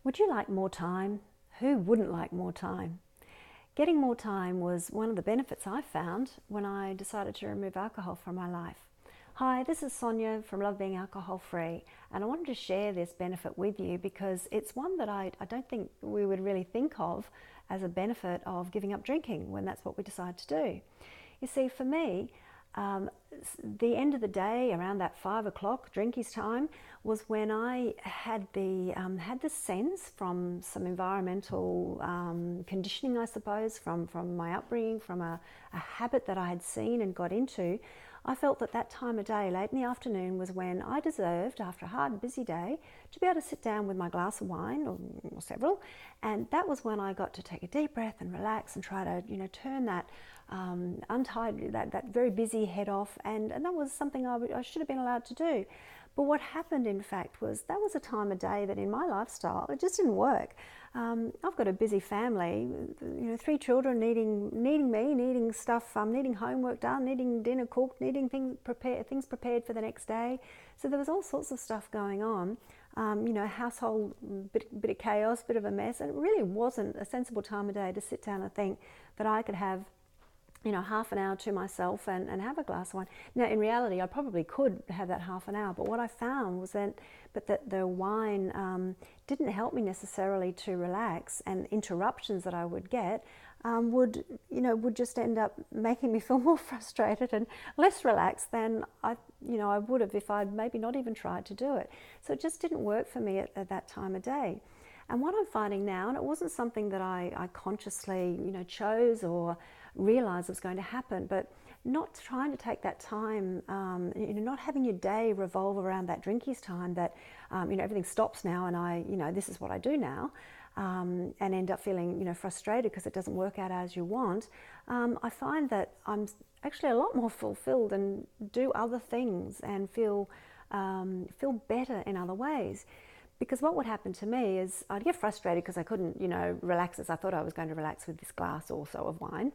Would you like more time? Who wouldn't like more time? Getting more time was one of the benefits I found when I decided to remove alcohol from my life. Hi, this is Sonia from Love Being Alcohol Free, and I wanted to share this benefit with you because it's one that I don't think we would really think of as a benefit of giving up drinking when that's what we decide to do. You see, for me, the end of the day, around that 5 o'clock drinkies time, was when I had the sense from some environmental conditioning, I suppose, from my upbringing, from a habit that I had seen and got into. I felt that that time of day, late in the afternoon, was when I deserved, after a hard and busy day, to be able to sit down with my glass of wine or several, and that was when I got to take a deep breath and relax and try to, turn that untied, that very busy head off, and that was something I should have been allowed to do. But what happened, in fact, was that was a time of day that in my lifestyle, it just didn't work. I've got a busy family, 3 children needing me, needing stuff, needing homework done, needing dinner cooked, needing things prepared for the next day. So there was all sorts of stuff going on. Household, bit of chaos, bit of a mess, and it really wasn't a sensible time of day to sit down and think that I could have half an hour to myself and have a glass of wine. Now, in reality, I probably could have that half an hour, but what I found was that the wine didn't help me necessarily to relax, and interruptions that I would get would just end up making me feel more frustrated and less relaxed than I would have if I'd maybe not even tried to do it. So it just didn't work for me at that time of day. And what I'm finding now, and it wasn't something that I consciously, chose or realized was going to happen, but not trying to take that time, not having your day revolve around that drinkies time that, everything stops now and this is what I do now, and end up feeling, frustrated because it doesn't work out as you want. I find that I'm actually a lot more fulfilled and do other things and feel better in other ways. Because what would happen to me is I'd get frustrated because I couldn't, relax as I thought I was going to relax with this glass or so of wine.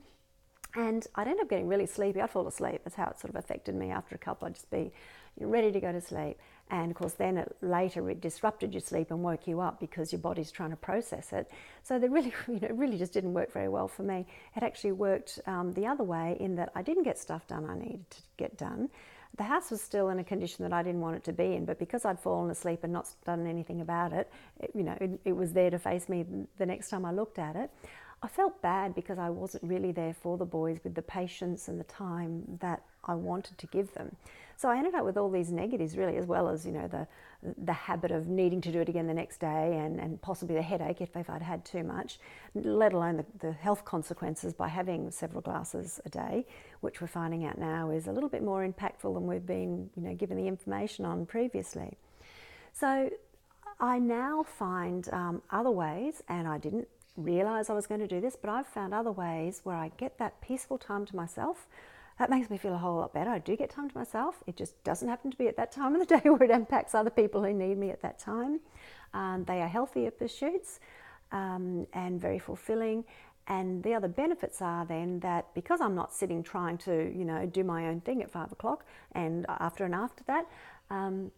And I'd end up getting really sleepy. I'd fall asleep. That's how it sort of affected me. After a couple, I'd just be ready to go to sleep. And of course, then it disrupted your sleep and woke you up because your body's trying to process it. So they really, really just didn't work very well for me. It actually worked the other way in that I didn't get stuff done I needed to get done. The house was still in a condition that I didn't want it to be in, but because I'd fallen asleep and not done anything about it, it was there to face me the next time I looked at it. I felt bad because I wasn't really there for the boys with the patience and the time that I wanted to give them. So I ended up with all these negatives really, as well as the habit of needing to do it again the next day, and possibly the headache if I'd had too much, let alone the health consequences by having several glasses a day, which we're finding out now is a little bit more impactful than we've been given the information on previously. So I now find other ways, and I didn't realize I was going to do this, but I've found other ways where I get that peaceful time to myself. That makes me feel a whole lot better. I do get time to myself. It just doesn't happen to be at that time of the day where it impacts other people who need me at that time. They are healthier pursuits and very fulfilling. And the other benefits are then that because I'm not sitting trying to, do my own thing at 5 o'clock and after that, I'm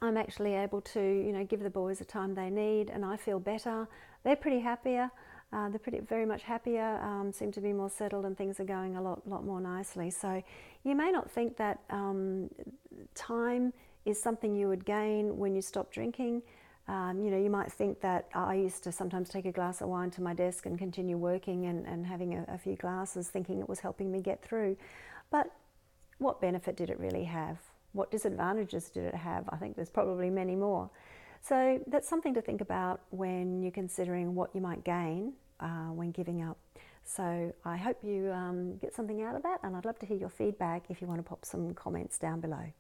actually able to, give the boys the time they need, and I feel better. They're pretty happier. They're very much happier, seem to be more settled, and things are going a lot more nicely. So you may not think that time is something you would gain when you stop drinking. You might think that I used to sometimes take a glass of wine to my desk and continue working and having a few glasses, thinking it was helping me get through. But what benefit did it really have? What disadvantages did it have? I think there's probably many more. So that's something to think about when you're considering what you might gain when giving up. So I hope you get something out of that, and I'd love to hear your feedback if you want to pop some comments down below.